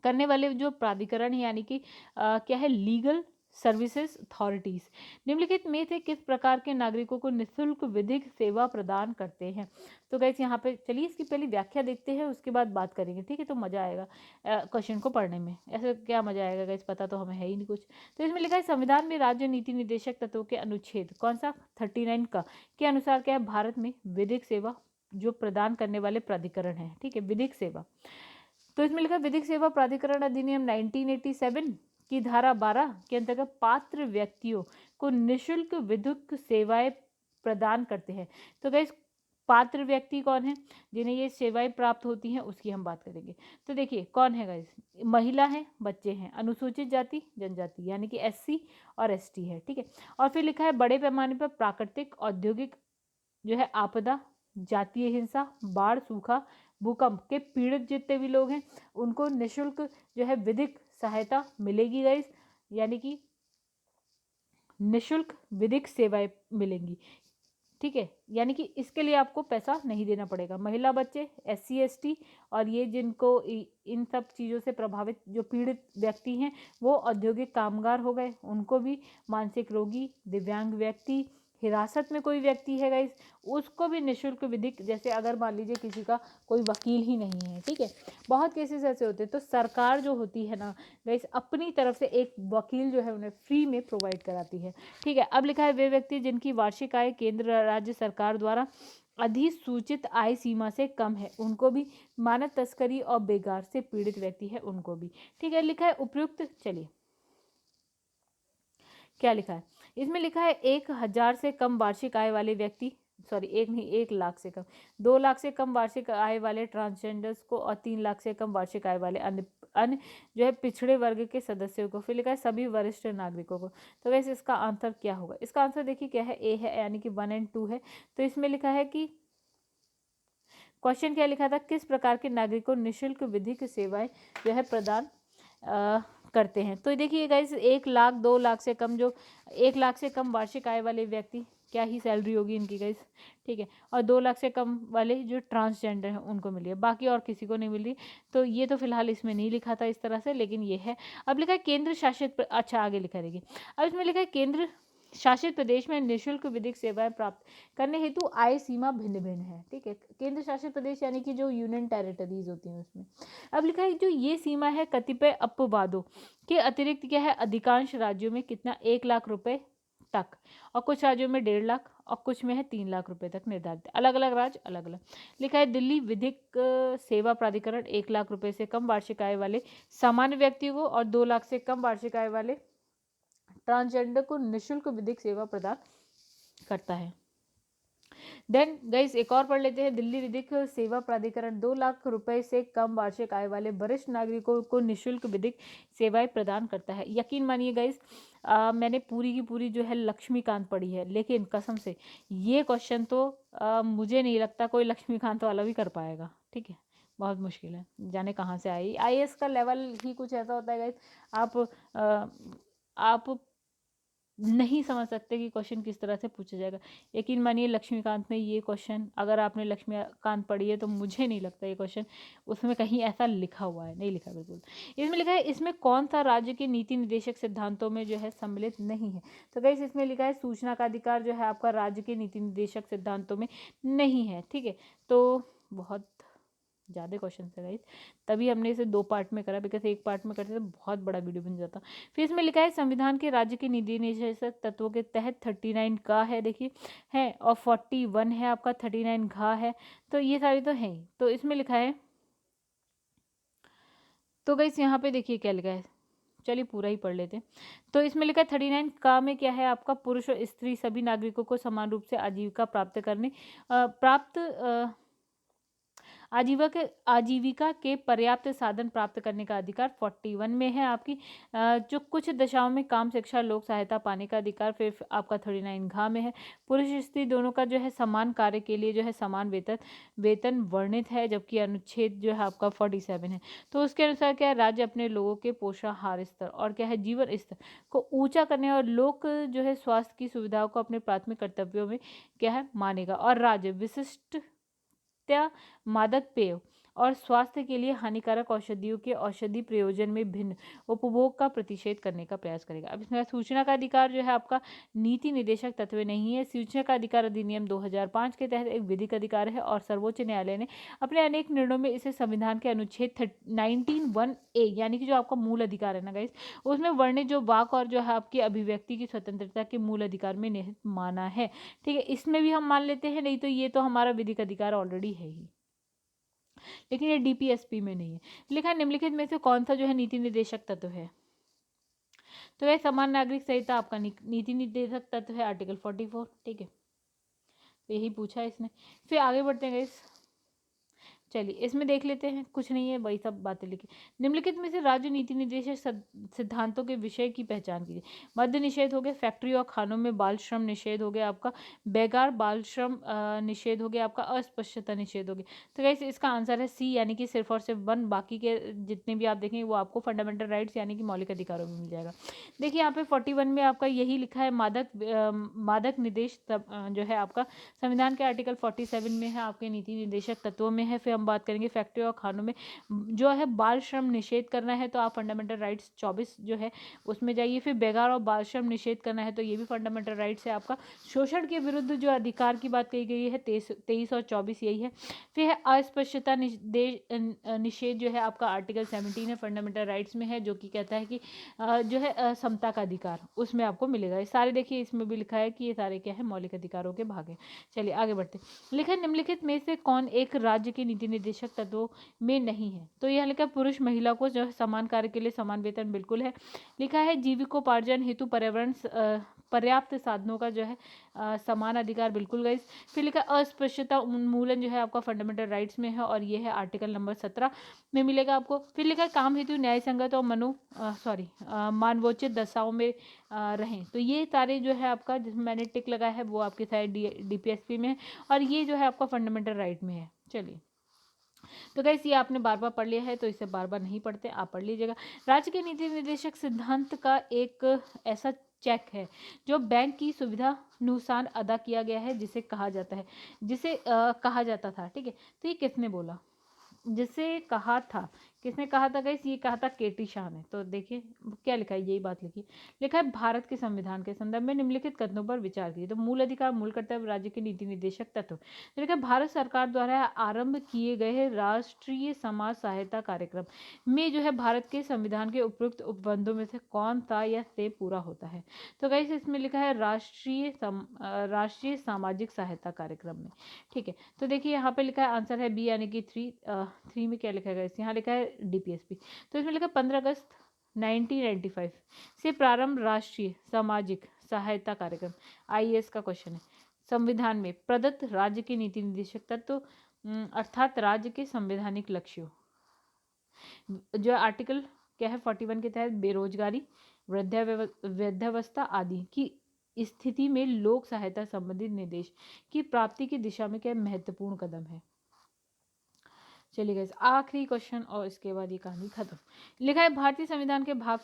करने वाले जो प्राधिकरण यानी कि क्या है, लीगल सर्विसेज अथॉरिटीज निम्नलिखित में से किस प्रकार के नागरिकों को निःशुल्क विधिक सेवा प्रदान करते हैं। तो गाइस यहाँ पे चलिए इसकी पहली व्याख्या देखते हैं, उसके बाद बात करेंगे। ठीक है, तो मजा आएगा क्वेश्चन को पढ़ने में, ऐसे क्या मजा आएगा गाइस, पता तो हमें है ही नहीं कुछ। तो इसमें लिखा है संविधान में राज्य नीति निर्देशक तत्वों के अनुच्छेद कौन सा 39 का के अनुसार क्या है, भारत में विधिक सेवा जो प्रदान करने वाले प्राधिकरण है। ठीक है, विधिक सेवा, तो इसमें लिखा विधिक सेवा प्राधिकरण अधिनियम 1987 की धारा 12 के अंतर्गत पात्र व्यक्तियों को निःशुल्क विधिक सेवाएं प्रदान करते हैं। तो गाइस पात्र व्यक्ति कौन है, जिन्हें ये सेवाएं प्राप्त होती हैं, उसकी हम बात करेंगे। तो देखिए कौन है गाइस, महिला है, बच्चे हैं, अनुसूचित जाति जनजाति यानी कि SC और ST है। ठीक है, और फिर लिखा है बड़े पैमाने पर प्राकृतिक औद्योगिक जो है आपदा, जातीय हिंसा, बाढ़, सूखा, भूकंप के पीड़ित जितने भी लोग हैं उनको निःशुल्क जो है विधिक सहायता मिलेगी गाइस, यानी कि निःशुल्क विधिक सेवाएं मिलेंगी। ठीक है, यानी कि इसके लिए आपको पैसा नहीं देना पड़ेगा। महिला, बच्चे, SC ST और ये जिनको इन सब चीज़ों से प्रभावित जो पीड़ित व्यक्ति हैं वो औद्योगिक कामगार हो गए, उनको भी, मानसिक रोगी, दिव्यांग व्यक्ति, हिरासत में कोई व्यक्ति है गाइस उसको भी निःशुल्क विधिक, जैसे अगर मान लीजिए किसी का कोई वकील ही नहीं है, ठीक है, बहुत केसेस ऐसे होते हैं, तो सरकार जो होती है ना गाइस अपनी तरफ से एक वकील जो है उन्हें फ्री में प्रोवाइड कराती है। ठीक है, अब लिखा है वे व्यक्ति जिनकी वार्षिक आय केंद्र राज्य सरकार द्वारा अधिसूचित आय सीमा से कम है उनको भी, मानव तस्करी और बेगार से पीड़ित व्यक्ति है उनको भी। ठीक है, लिखा है उपयुक्त, चलिए क्या लिखा है इसमें, लिखा है 1000 से कम वार्षिक आय वाले व्यक्ति, सॉरी 1 लाख से कम, 2 लाख से कम वार्षिक आय वाले ट्रांसजेंडर्स को और 3 लाख से कम वार्षिक आय वाले अन्य जो है पिछड़े वर्ग के सदस्यों को। फिर लिखा है सभी वरिष्ठ नागरिकों को। तो वैसे इसका आंसर क्या होगा, इसका आंसर देखिए क्या है, A है, यानी कि 1 और 2 है। तो इसमें लिखा है कि क्वेश्चन क्या लिखा था, किस प्रकार के नागरिकों निःशुल्क विधिक सेवाएं जो है प्रदान करते हैं। तो देखिए गाइस 1 लाख 2 लाख से कम, जो 1 लाख से कम वार्षिक आय वाले व्यक्ति क्या ही सैलरी होगी इनकी गाइस, ठीक है, और 2 लाख से कम वाले जो ट्रांसजेंडर हैं उनको मिली है, बाकी और किसी को नहीं मिली। तो ये तो फिलहाल इसमें नहीं लिखा था इस तरह से, लेकिन ये है। अब लिखा है केंद्र शासित अच्छा आगे लिखा, देखिए अब इसमें लिखा है केंद्र शासित प्रदेश में निःशुल्क विधिक सेवाएं प्राप्त करने हेतु आय सीमा भिन्न भिन्न है। ठीक है, केंद्र शासित प्रदेश यानी कि जो यूनियन टेरिटरीज होती हैं उसमें। अब लिखा है जो ये सीमा है कतिपय अपवादों के अतिरिक्त क्या है, अधिकांश राज्यों में कितना 1 लाख रुपए तक, और कुछ राज्यों में 1.5 लाख और कुछ में है 3 लाख रुपए तक निर्धारित। अलग अलग राज्य अलग अलग। लिखा है दिल्ली विधिक सेवा प्राधिकरण 1 लाख रुपए से कम वार्षिक आय वाले सामान्य व्यक्ति को और 2 लाख से कम वार्षिक आय वाले ट्रांसजेंडर को निःशुल्क विधिक सेवा प्रदान करता है। देन गाइस एक और पढ़ लेते हैं। दिल्ली विधिक सेवा प्राधिकरण 2 लाख रुपए से कम वार्षिक आय वाले वरिष्ठ नागरिकों को निःशुल्क विधिक सेवाएं प्रदान करता है। यकीन मानिए गाइस, मैंने पूरी की पूरी जो है लक्ष्मीकांत पढ़ी है, लेकिन कसम से ये क्वेश्चन तो मुझे नहीं लगता कोई लक्ष्मीकांत वाला भी कर पाएगा। ठीक है, बहुत मुश्किल है, जाने कहाँ से आई। आईएएस का लेवल ही कुछ ऐसा होता है गाइस, आप नहीं समझ सकते कि क्वेश्चन किस तरह से पूछा जाएगा। यकीन मानिए लक्ष्मीकांत में ये क्वेश्चन, अगर आपने लक्ष्मीकांत पढ़ी है तो मुझे नहीं लगता ये क्वेश्चन उसमें कहीं ऐसा लिखा हुआ है, नहीं लिखा बिल्कुल। इसमें लिखा है इसमें कौन सा राज्य के नीति निर्देशक सिद्धांतों में जो है सम्मिलित नहीं है। तो गाइस इसमें लिखा है सूचना का अधिकार जो है आपका राज्य के नीति निर्देशक सिद्धांतों में नहीं है। ठीक है, तो बहुत ज़्यादा क्वेश्चन है गाइस, तभी हमने इसे 2 पार्ट में करा, बिकॉज एक पार्ट में करते तो बहुत बड़ा वीडियो बन जाता। फिर इसमें लिखा है संविधान के राज्य के नीति निर्देशक तत्वों के तहत 39 का है, देखिए है, और 41 है आपका, 39 घा है, तो ये सारी तो है ही। तो इसमें लिखा है, तो गाइस यहाँ पे देखिए क्या लिखा है, चलिए पूरा ही पढ़ लेते हैं। तो इसमें लिखा है 39 का में क्या है आपका, पुरुष और स्त्री सभी नागरिकों को समान रूप से आजीविका आजीविका के पर्याप्त साधन प्राप्त करने का अधिकार 41 में है आपकी। जो कुछ दशाओं में काम शिक्षा लोक सहायता पाने का अधिकार फिर आपका 39 घा में है। पुरुष स्त्री दोनों का जो है समान कार्य के लिए जो है समान वेतन वर्णित है, जबकि अनुच्छेद जो है आपका 47 है। तो उसके अनुसार क्या है, राज्य अपने लोगों के पोषाहार स्तर और क्या है जीवन स्तर को ऊंचा करने और लोक जो है स्वास्थ्य की सुविधाओं को अपने प्राथमिक कर्तव्यों में क्या है मानेगा, और राज्य विशिष्ट मादक पेय और स्वास्थ्य के लिए हानिकारक औषधियों के औषधि प्रयोजन में भिन्न उपभोग का प्रतिषेध करने का प्रयास करेगा। अब इसमें सूचना का अधिकार जो है आपका नीति निर्देशक तत्व नहीं है। सूचना का अधिकार अधिनियम 2005 के तहत एक विधिक अधिकार है और सर्वोच्च न्यायालय ने अपने अनेक निर्णयों में इसे संविधान के अनुच्छेद 19(1)(a) यानी कि जो आपका मूल अधिकार है ना गाइस, उसमें वर्णित जो वाक और जो है आपकी अभिव्यक्ति की स्वतंत्रता के मूल अधिकार में निहित माना है। ठीक है, इसमें भी हम मान लेते हैं, नहीं तो ये तो हमारा विधिक अधिकार ऑलरेडी है ही, लेकिन ये डीपीएसपी में नहीं है। लिखा है निम्नलिखित में से कौन सा जो है नीति निर्देशक तत्व है। तो यह समान नागरिक संहिता आपका नीति निर्देशक तत्व है, आर्टिकल 44। ठीक है, तो यही पूछा है इसने। फिर आगे बढ़ते हैं गाइस, चलिए इसमें देख लेते हैं, कुछ नहीं है वही सब बातें लिखी। निम्नलिखित में से राज्य नीति निर्देशक सिद्धांतों के विषय की पहचान कीजिए। मद्य निषेध हो गया, फैक्ट्री और खानों में बाल श्रम निषेध हो गया आपका, बेगार बाल श्रम निषेध हो गया आपका, अस्पृश्यता निषेध हो गया। तो गाइस इसका आंसर है सी, यानी कि सिर्फ और सिर्फ 1। बाकी के जितने भी आप देखेंगे वो आपको फंडामेंटल राइट्स यानी कि मौलिक अधिकारों में मिल जाएगा। देखिए यहाँ पे 41 में आपका यही लिखा है, मादक निर्देश जो है आपका संविधान के आर्टिकल 47 में है, आपके नीति निर्देशक तत्वों में है। फिर हम बात करेंगे फैक्ट्री और खानों में जो है बाल श्रम निषेध करना है, तो आप फंडामेंटल राइट्स 24 जो है उसमें जाइए। फिर बेगार और बाल श्रम निषेध करना है, तो ये भी फंडामेंटल राइट्स है आपका। शोषण के विरुद्ध जो अधिकार की बात कही गई है 23 और 24 यही है। फिर है अस्पृश्यता निषेध जो है आपका आर्टिकल 17 है, फंडामेंटल राइट्स में है, जो कि कहता है कि जो है समता का अधिकार उसमें आपको मिलेगा। ये सारे देखिए इसमें भी लिखा है कि ये सारे क्या है मौलिक अधिकारों के भाग है। चलिए आगे बढ़ते। लिखा है निम्नलिखित में से कौन एक राज्य के नीति निर्देशक तत्वों में नहीं है। तो यह लिखा पुरुष महिला को जो है समान कार्य के लिए समान वेतन बिल्कुल है। लिखा है जीविकोपार्जन हेतु पर्यावरण पर्याप्त साधनों का जो है समान अधिकार बिल्कुल गाइस। फिर लिखा अस्पृश्यता उन्मूलन जो है आपका फंडामेंटल राइट्स में है, और ये है आर्टिकल नंबर 17 में मिलेगा आपको। फिर लिखा है काम हेतु न्याय संगत और मानवोचित दशाओं में रहें। तो ये सारे जो है आपका जिसमें मैंने टिक लगाया है वो आपके सारे डीपीएसपी में है, और ये जो है आपका फंडामेंटल राइट में है। चलिए तो गाइस ये आपने बार बार पढ़ लिया है, तो इसे बार बार नहीं पढ़ते, आप पढ़ लीजिएगा। राज्य के नीति निर्देशक सिद्धांत का एक ऐसा चेक है जो बैंक की सुविधा अनुसार अदा किया गया है, जिसे कहा जाता था। ठीक है, तो ये किसने बोला, जिसे कहा था किसने कहा था गाइस? ये कहा था केटी शाह ने। तो देखिए क्या लिखा है, यही बात लिखा है भारत के संविधान के संदर्भ में निम्नलिखित कथनों पर विचार कीजिए। तो मूल अधिकार, मूल कर्तव्य, राज्य के नीति निर्देशक तत्व। तो लिखा है भारत सरकार द्वारा आरंभ किए गए राष्ट्रीय समाज सहायता कार्यक्रम में जो है भारत के संविधान के उपयुक्त उपबंधों में से कौन सा या से पूरा होता है? तो गाइस इसमें लिखा है राष्ट्रीय सामाजिक सहायता कार्यक्रम में। ठीक है, तो देखिए यहाँ पे लिखा है आंसर है बी, यानी कि थ्री में क्या लिखा है गाइस? यहाँ लिखा है डीपीएसपी। तो इसमें लिखा है 15 अगस्त 1995 से प्रारंभ राष्ट्रीय सामाजिक सहायता कार्यक्रम। आईएएस का क्वेश्चन है। संविधान में प्रदत्त राज्य के नीति निर्देशक तत्व अर्थात राज्य के संवैधानिक लक्ष्यों, जो आर्टिकल क्या है 41 के तहत बेरोजगारी, वृद्धावस्था आदि की स्थिति में लोक सहायता संबंधित निर्देश की प्राप्ति की दिशा में क्या महत्वपूर्ण कदम है। चलिए गाइस आखिरी क्वेश्चन और इसके बाद ये कहानी खत्म। लिखा है भारतीय संविधान के भाग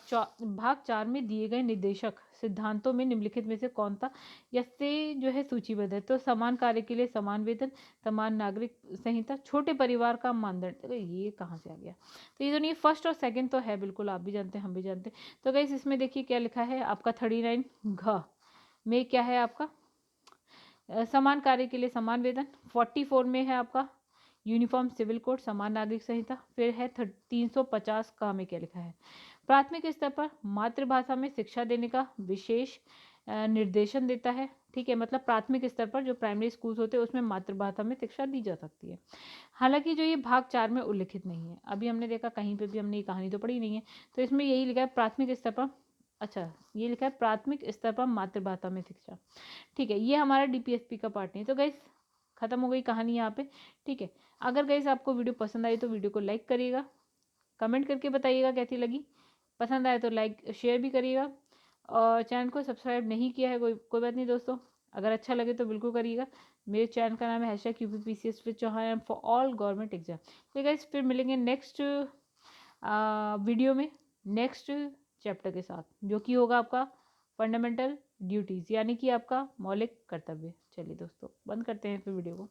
4 में दिए गए निर्देशक सिद्धांतों में निम्नलिखित में से कौन सा या से जो है सूचीबद्ध है? तो समान कार्य के लिए समान वेतन, समान नागरिक संहिता, छोटे परिवार का मानदंड। तो ये कहाँ से आ गया? तो ये दोनों, ये फर्स्ट और सेकंड तो है, बिल्कुल आप भी जानते हैं हम भी जानते हैं। तो गाइस इसमें देखिए क्या लिखा है आपका 39 घ में क्या है आपका समान कार्य के लिए समान वेतन। 44 में है आपका यूनिफॉर्म सिविल कोड, समान नागरिक संहिता। फिर है 350 का में क्या लिखा है? प्राथमिक स्तर पर मातृभाषा में शिक्षा देने का विशेष निर्देशन देता है। ठीक है, मतलब प्राथमिक स्तर पर जो प्राइमरी स्कूल्स होते हैं उसमें मातृभाषा में शिक्षा दी जा सकती है। हालांकि जो ये भाग 4 में उल्लिखित नहीं है, अभी हमने देखा कहीं पे भी हमने ये कहानी तो पढ़ी नहीं है, तो इसमें यही लिखा है प्राथमिक स्तर पर। अच्छा, ये लिखा है प्राथमिक स्तर पर मातृभाषा में शिक्षा। ठीक है, ये हमारा डीपीएसपी का पार्ट नहीं। तो गाइस खत्म हो गई कहानी यहाँ पे। ठीक है, अगर गाइस आपको वीडियो पसंद आई तो वीडियो को लाइक करिएगा, कमेंट करके बताइएगा कैसी लगी। पसंद आए तो लाइक शेयर भी करिएगा, और चैनल को सब्सक्राइब नहीं किया है कोई बात नहीं दोस्तों, अगर अच्छा लगे तो बिल्कुल करिएगा। मेरे चैनल का नाम है #UPPCS with Chauhan for all government exam. तो गाइस फिर मिलेंगे नेक्स्ट वीडियो में नेक्स्ट चैप्टर के साथ, जो कि होगा आपका फंडामेंटल ड्यूटीज़, यानी कि आपका मौलिक कर्तव्य। चलिए दोस्तों बंद करते हैं फिर वीडियो को।